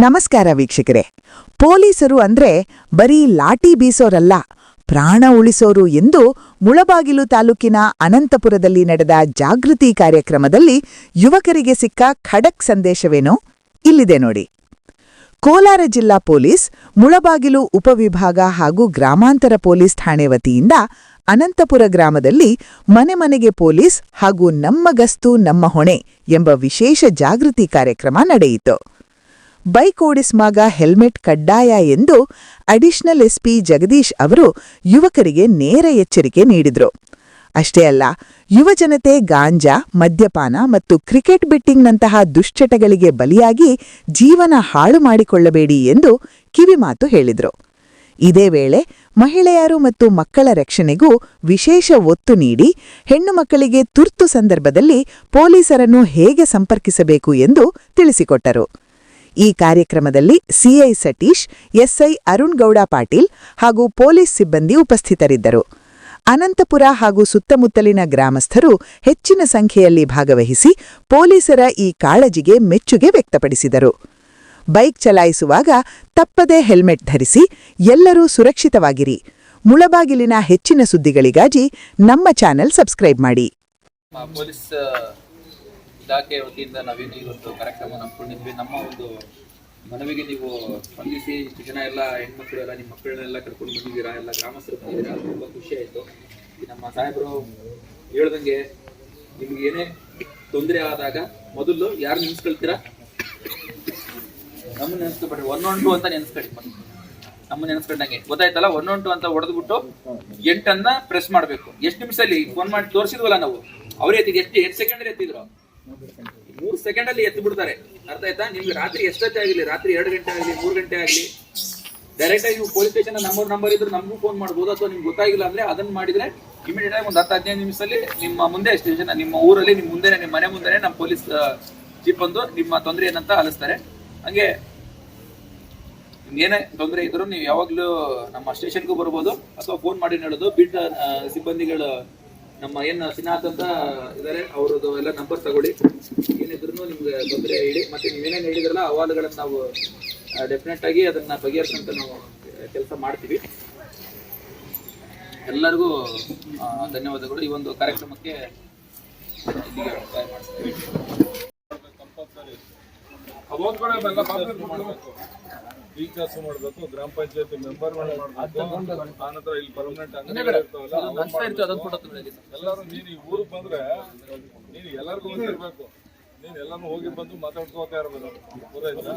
ನಮಸ್ಕಾರ ವೀಕ್ಷಕರೇ. ಪೊಲೀಸರು ಅಂದ್ರೆ ಬರೀ ಲಾಠಿ ಬೀಸೋರಲ್ಲ, ಪ್ರಾಣ ಉಳಿಸೋರು ಎಂದು ಮುಳಬಾಗಿಲು ತಾಲೂಕಿನ ಅನಂತಪುರದಲ್ಲಿ ನಡೆದ ಜಾಗೃತಿ ಕಾರ್ಯಕ್ರಮದಲ್ಲಿ ಯುವಕರಿಗೆ ಸಿಕ್ಕ ಖಡಕ್ ಸಂದೇಶವೇನೋ ಇಲ್ಲಿದೆ ನೋಡಿ. ಕೋಲಾರ ಜಿಲ್ಲಾ ಪೊಲೀಸ್ ಮುಳಬಾಗಿಲು ಉಪವಿಭಾಗ ಹಾಗೂ ಗ್ರಾಮಾಂತರ ಪೊಲೀಸ್ ಠಾಣೆ ವತಿಯಿಂದ ಅನಂತಪುರ ಗ್ರಾಮದಲ್ಲಿ ಮನೆ ಮನೆಗೆ ಪೊಲೀಸ್ ಹಾಗೂ ನಮ್ಮ ಗಸ್ತು ನಮ್ಮ ಹೊಣೆ ಎಂಬ ವಿಶೇಷ ಜಾಗೃತಿ ಕಾರ್ಯಕ್ರಮ ನಡೆಯಿತು. ಬೈಕ್ ಓಡಿಸುವಾಗ ಹೆಲ್ಮೆಟ್ ಕಡ್ಡಾಯ ಎಂದು ಅಡಿಷನಲ್ ಎಸ್ಪಿ ಜಗದೀಶ್ ಅವರು ಯುವಕರಿಗೆ ನೇರ ಎಚ್ಚರಿಕೆ ನೀಡಿದ್ರು. ಅಷ್ಟೇ ಅಲ್ಲ, ಯುವಜನತೆ ಗಾಂಜಾ, ಮದ್ಯಪಾನ ಮತ್ತು ಕ್ರಿಕೆಟ್ ಬೆಟ್ಟಿಂಗ್ನಂತಹ ದುಶ್ಚಟಗಳಿಗೆ ಬಲಿಯಾಗಿ ಜೀವನ ಹಾಳು ಮಾಡಿಕೊಳ್ಳಬೇಡಿ ಎಂದು ಕಿವಿಮಾತು ಹೇಳಿದ್ರು. ಇದೇ ವೇಳೆ ಮಹಿಳೆಯರು ಮತ್ತು ಮಕ್ಕಳ ರಕ್ಷಣೆಗೂ ವಿಶೇಷ ಒತ್ತು ನೀಡಿ ಹೆಣ್ಣು ಮಕ್ಕಳಿಗೆ ತುರ್ತು ಸಂದರ್ಭದಲ್ಲಿ ಪೊಲೀಸರನ್ನು ಹೇಗೆ ಸಂಪರ್ಕಿಸಬೇಕು ಎಂದು ತಿಳಿಸಿಕೊಟ್ಟರು. ಈ ಕಾರ್ಯಕ್ರಮದಲ್ಲಿ ಸಿಐ ಸತೀಶ್, ಎಸ್ಐ ಅರುಣ್ ಗೌಡ ಪಾಟೀಲ್ ಹಾಗೂ ಪೊಲೀಸ್ ಸಿಬ್ಬಂದಿ ಉಪಸ್ಥಿತರಿದ್ದರು. ಅನಂತಪುರ ಹಾಗೂ ಸುತ್ತಮುತ್ತಲಿನ ಗ್ರಾಮಸ್ಥರು ಹೆಚ್ಚಿನ ಸಂಖ್ಯೆಯಲ್ಲಿ ಭಾಗವಹಿಸಿ ಪೊಲೀಸರ ಈ ಕಾಳಜಿಗೆ ಮೆಚ್ಚುಗೆ ವ್ಯಕ್ತಪಡಿಸಿದರು. ಬೈಕ್ ಚಲಾಯಿಸುವಾಗ ತಪ್ಪದೇ ಹೆಲ್ಮೆಟ್ ಧರಿಸಿ, ಎಲ್ಲರೂ ಸುರಕ್ಷಿತವಾಗಿರಿ. ಮುಳಬಾಗಿಲಿನ ಹೆಚ್ಚಿನ ಸುದ್ದಿಗಳಿಗಾಗಿ ನಮ್ಮ ಚಾನೆಲ್ ಸಬ್ಸ್ಕ್ರೈಬ್ ಮಾಡಿ. ಇಲಾಖೆ ವತಿಯಿಂದ ನಾವೇನು ಇವತ್ತು ಕಾರ್ಯಕ್ರಮ ಹಮ್ಮಿಕೊಂಡಿದ್ವಿ. ನಮ್ಮ ಒಂದು ಮನವಿಗೆ ನೀವು ಸ್ಪಂದಿಸಿ ಇಷ್ಟು ಜನ ಎಲ್ಲ ಹೆಣ್ಮಕ್ಳು ಎಲ್ಲ ನಿಮ್ಮ ಮಕ್ಕಳನ್ನೆಲ್ಲ ಕರ್ಕೊಂಡು ಬಂದಿದ್ದೀರಾ, ಎಲ್ಲ ಗ್ರಾಮಸ್ಥರು ಬಂದಿದ್ದೀರಾ, ತುಂಬ ಖುಷಿ ಆಯಿತು. ನಮ್ಮ ಸಾಹೇಬರು ಹೇಳ್ದಂಗೆ ನಿಮ್ಗೆ ಏನೇ ತೊಂದರೆ ಆದಾಗ ಮೊದಲು ಯಾರು ನೆನೆಸ್ಕೊಳ್ತೀರಾ? ನಮ್ಮನ್ನು ನೆನೆಸ್ಕೊಬೇಡ್ರಿ, 112 ಅಂತ ನೆನೆಸ್ಕೊಳ್ಳಿ. ನಮ್ಮ ನೆನೆಸ್ಕೊಂಡಂಗೆ ಗೊತ್ತಾಯ್ತಲ್ಲ, 112 ಅಂತ ಹೊಡೆದ್ಬಿಟ್ಟು 8 ಪ್ರೆಸ್ ಮಾಡಬೇಕು. ಎಷ್ಟು ನಿಮಿಷದಲ್ಲಿ ಫೋನ್ ಮಾಡಿ ತೋರಿಸಿದ್ವಲ್ಲ ನಾವು, ಅವ್ರು ಎತ್ತಿದ್ದು ಎಷ್ಟು ಸೆಕೆಂಡ್ ಎತ್ತಿದ್ರು? 3 ಸೆಕೆಂಡಲ್ಲಿ ಎತ್ತು ಬಿಡ್ತಾರೆ. ಅರ್ಥ ಆಯ್ತಾ? ನಿಮ್ಗೆ ರಾತ್ರಿ ಎಷ್ಟೊತ್ತೇ ಆಗಲಿ, ರಾತ್ರಿ 2 ಗಂಟೆ ಆಗಲಿ, 3 ಗಂಟೆ ಆಗಲಿ, ಡೈರೆಕ್ಟ್ ಆಗಿ ನೀವು ಪೊಲೀಸ್ ಸ್ಟೇಷನ್ ನಂಬರ್ ಇದ್ರೆ ನಮಗೂ ಫೋನ್ ಮಾಡ್ಬೋದು. ಅಥವಾ ನಿಮ್ಗೆ ಗೊತ್ತಾಗಿಲ್ಲ ಅಂದ್ರೆ ಅದನ್ನ ಮಾಡಿದ್ರೆ ಇಮಿಡಿಯೇಟ್ ಆಗಿ ಒಂದು 10-15 ನಿಮಿಷದಲ್ಲಿ ನಿಮ್ಮ ಮುಂದೆ ಸ್ಟೇಷನ್, ನಿಮ್ಮ ಊರಲ್ಲಿ ನಿಮ್ಮ ಮುಂದೆ, ನಿಮ್ಮ ಮನೆ ಮುಂದೆ ನಮ್ಮ ಪೊಲೀಸ್ ಜೀಪ್ ಬಂದು ನಿಮ್ಮ ತೊಂದರೆ ಏನಂತ ಆಲಿಸ್ತಾರೆ. ಹಂಗೆ ಏನೇ ತೊಂದರೆ ಇದ್ರು ನೀವು ಯಾವಾಗ್ಲೂ ನಮ್ಮ ಸ್ಟೇಷನ್ಗೂ ಬರ್ಬೋದು ಅಥವಾ ಫೋನ್ ಮಾಡಿ ಹೇಳೋದು. ಬೀಟ್ ಸಿಬ್ಬಂದಿಗಳು ನಮ್ಮ ಏನು ಶ್ರೀನಾಥ್ ಅಂತ ಇದ್ದಾರೆ, ಅವ್ರದ್ದು ಎಲ್ಲ ನಂಬರ್ ತಗೊಳ್ಳಿ. ಏನಿದ್ರು ನಿಮ್ಗೆ ತೊಂದರೆ ಹೇಳಿ, ಮತ್ತೆ ನೀವೇನೇನು ಹೇಳಿದ್ರಲ್ಲ ಅಹವಾಲುಗಳನ್ನು ನಾವು ಡೆಫಿನೆಟ್ ಆಗಿ ಅದನ್ನ ಬಗೆಹರಿಸಂತ ನಾವು ಕೆಲಸ ಮಾಡ್ತೀವಿ. ಎಲ್ಲರಿಗೂ ಧನ್ಯವಾದಗಳು. ಈ ಒಂದು ಕಾರ್ಯಕ್ರಮಕ್ಕೆ ಇಲ್ಲಿಗೆ ಮುಕ್ತಾಯ ಮಾಡ್ತೀವಿ. ಟೀಚರ್ಸ್ ಮಾಡಬೇಕು, ಗ್ರಾಮ ಪಂಚಾಯತಿ ಮೆಂಬರ್ ಮಾಡಬೇಕು, ಆನಂತರ ಇಲ್ಲಿ ಪರ್ಮನೆಂಟ್ ಅಂಗಡಿಗಳು ಎಲ್ಲರೂ ನೀನು ಈ ಊರಿಗೆ ಬಂದ್ರೆ ನೀನು ಎಲ್ಲರಿಗೂ ಗೊತ್ತಿರ್ಬೇಕು. ನೀನು ಎಲ್ಲಾನು ಹೋಗಿ ಬಂದು ಮಾತಾಡ್ಕೋತಾ ಇರ್ಬೇಕು. ಗೊತ್ತಾಯ್ತಾ?